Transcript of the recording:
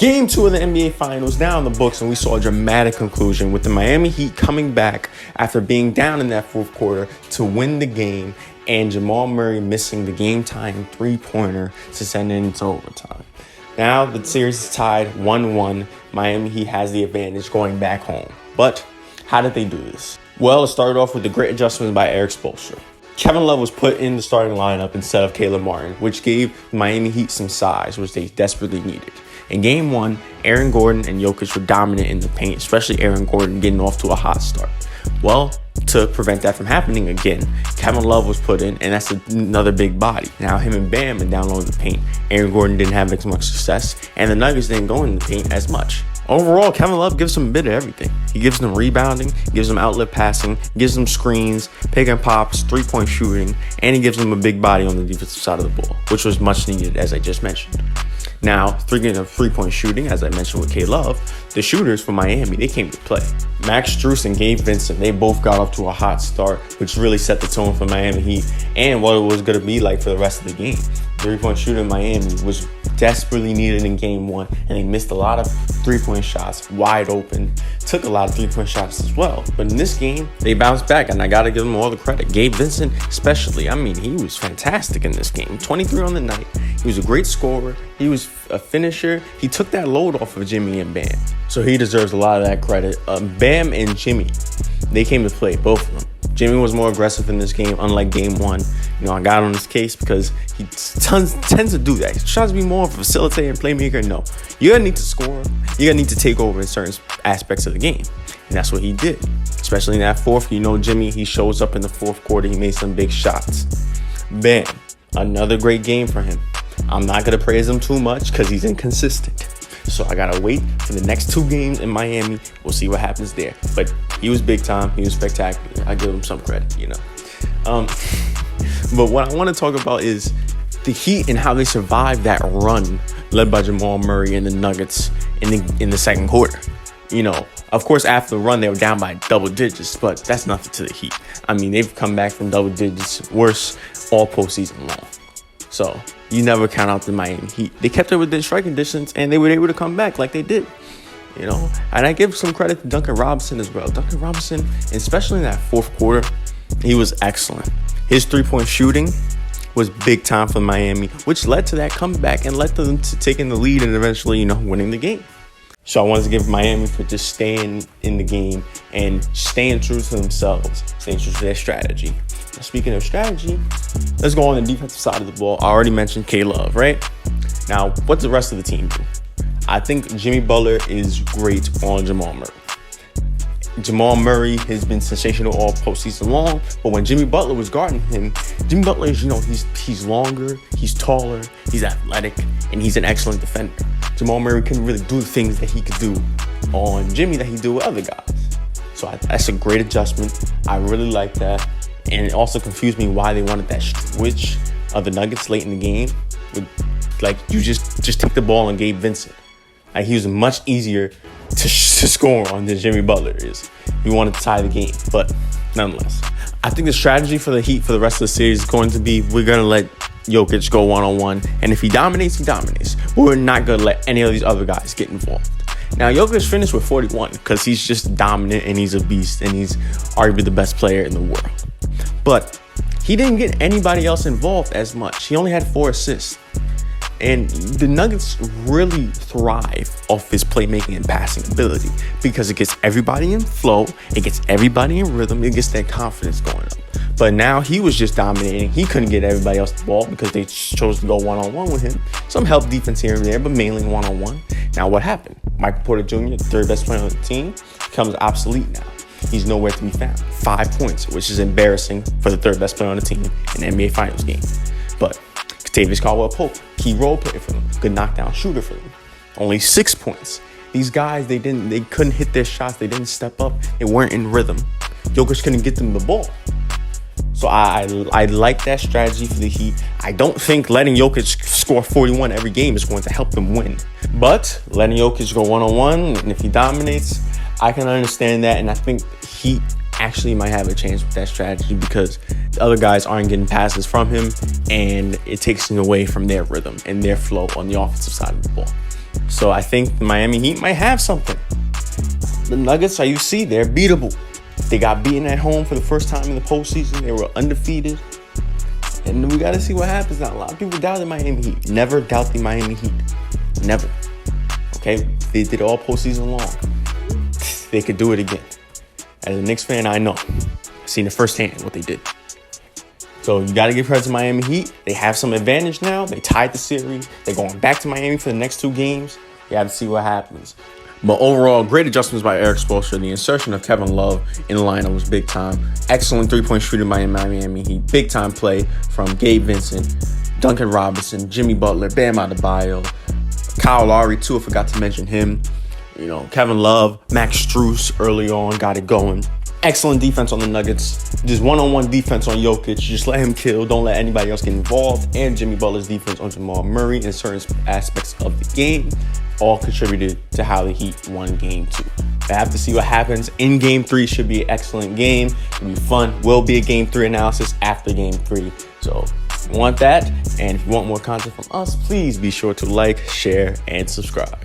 Game 2 of the NBA Finals now in the books, and we saw a dramatic conclusion with the Miami Heat coming back after being down in that fourth quarter to win the game, and Jamal Murray missing the game-tying three-pointer to send it into overtime. Now the series is tied 1-1. Miami Heat has the advantage going back home. But how did they do this? Well, it started off with the great adjustments by Eric Spoelstra. Kevin Love was put in the starting lineup instead of Caleb Martin, which gave the Miami Heat some size, which they desperately needed. In Game 1, Aaron Gordon and Jokic were dominant in the paint, especially Aaron Gordon getting off to a hot start. Well, to prevent that from happening again, Kevin Love was put in, and that's another big body. Now him and Bam are down low in the paint. Aaron Gordon didn't have as much success, and the Nuggets didn't go in the paint as much. Overall, Kevin Love gives them a bit of everything. He gives them rebounding, gives them outlet passing, gives them screens, pick and pops, three-point shooting, and he gives them a big body on the defensive side of the ball, which was much needed, as I just mentioned. Now, speaking of three-point shooting, as I mentioned with K-Love, the shooters for Miami, they came to play. Max Strus and Gabe Vincent, they both got off to a hot start, which really set the tone for Miami Heat and what it was going to be like for the rest of the game. Three-point shooting in Miami was desperately needed in Game 1, and they missed a lot of three-point shots, wide open, took a lot of three-point shots as well. But in this game, they bounced back, and I got to give them all the credit. Gabe Vincent especially, I mean, he was fantastic in this game. 23 on the night. He was a great scorer. He was a finisher. He took that load off of Jimmy and Bam. So he deserves a lot of that credit. Bam and Jimmy, they came to play, both of them. Jimmy was more aggressive in this game, unlike Game 1. You know, I got on his case because he tends to do that. He tries to be more of a facilitator and playmaker. No, you're going to need to score. You're going to need to take over in certain aspects of the game. And that's what he did, especially in that fourth. You know, Jimmy, he shows up in the fourth quarter. He made some big shots. Bam, another great game for him. I'm not going to praise him too much because he's inconsistent. So I got to wait for the next 2 games in Miami. We'll see what happens there. But he was big time. He was spectacular. I give him some credit, you know. But what I want to talk about is the Heat and how they survived that run led by Jamal Murray and the Nuggets in the second quarter. You know, of course, after the run, they were down by double digits, but that's nothing to the Heat. I mean, they've come back from double digits worse all postseason long. So you never count out the Miami Heat. They kept it within striking distance, and they were able to come back like they did. You know, and I give some credit to Duncan Robinson as well. Duncan Robinson, especially in that fourth quarter, he was excellent. His three-point shooting was big time for Miami, which led to that comeback and led to them to taking the lead and eventually, you know, winning the game. So I wanted to give Miami for just staying in the game and staying true to themselves, staying true to their strategy. Now, speaking of strategy, let's go on the defensive side of the ball. I already mentioned K-Love, right? Now, what's the rest of the team do? I think Jimmy Butler is great on Jamal Murray. Jamal Murray has been sensational all postseason long, but when Jimmy Butler was guarding him, Jimmy Butler is, you know, he's longer, he's taller, he's athletic, and he's an excellent defender. Jamal Murray couldn't really do the things that he could do on Jimmy that he do with other guys. So that's a great adjustment. I really like that. And it also confused me why they wanted that switch of the Nuggets late in the game. Like, you just take the ball and Gabe Vincent. Like, he was much easier to score on than Jimmy Butler is. He wanted to tie the game, but nonetheless. I think the strategy for the Heat for the rest of the series is going to be, we're going to let Jokic go one-on-one, and if he dominates, he dominates. We're not going to let any of these other guys get involved. Now, Jokic finished with 41 because he's just dominant and he's a beast and he's arguably the best player in the world. But he didn't get anybody else involved as much. He only had 4 assists. And the Nuggets really thrive off his playmaking and passing ability because it gets everybody in flow, it gets everybody in rhythm, it gets their confidence going up. But now he was just dominating. He couldn't get everybody else the ball because they chose to go one-on-one with him. Some help defense here and there, but mainly one-on-one. Now what happened? Michael Porter Jr., the third best player on the team, becomes obsolete now. He's nowhere to be found. 5 points, which is embarrassing for the third best player on the team in an NBA Finals game. But Kentavious Caldwell-Pope, key role player for them, good knockdown shooter for them. Only 6 points. These guys, they couldn't hit their shots. They didn't step up. They weren't in rhythm. Jokic couldn't get them the ball. So I like that strategy for the Heat. I don't think letting Jokic score 41 every game is going to help them win. But letting Jokic go one-on-one, and if he dominates, I can understand that. And I think Heat actually might have a chance with that strategy because the other guys aren't getting passes from him, and it takes him away from their rhythm and their flow on the offensive side of the ball. So I think the Miami Heat might have something. The Nuggets, you see, they're beatable. They got beaten at home for the first time in the postseason. They were undefeated. And we got to see what happens now. A lot of people doubt the Miami Heat. Never doubt the Miami Heat. Never. Okay? They did all postseason long. They could do it again. As a Knicks fan, I know. I've seen it firsthand what they did. So you got to give credit to Miami Heat. They have some advantage now. They tied the series. They're going back to Miami for the next 2 games. You got to see what happens. But overall, great adjustments by Eric Spoelstra. The insertion of Kevin Love in the lineup was big time. Excellent three-point shooting by Miami Heat. Big time play from Gabe Vincent, Duncan Robinson, Jimmy Butler, Bam Adebayo, Kyle Lowry too. I forgot to mention him. Kevin Love, Max Strus early on got it going. Excellent defense on the Nuggets. Just one-on-one defense on Jokic. Just let him kill. Don't let anybody else get involved. And Jimmy Butler's defense on Jamal Murray in certain aspects of the game all contributed to how the Heat won Game 2. I have to see what happens in Game 3. Should be an excellent game. It'll be fun. Will be a Game 3 analysis after Game 3. So if you want that, and if you want more content from us, please be sure to like, share, and subscribe.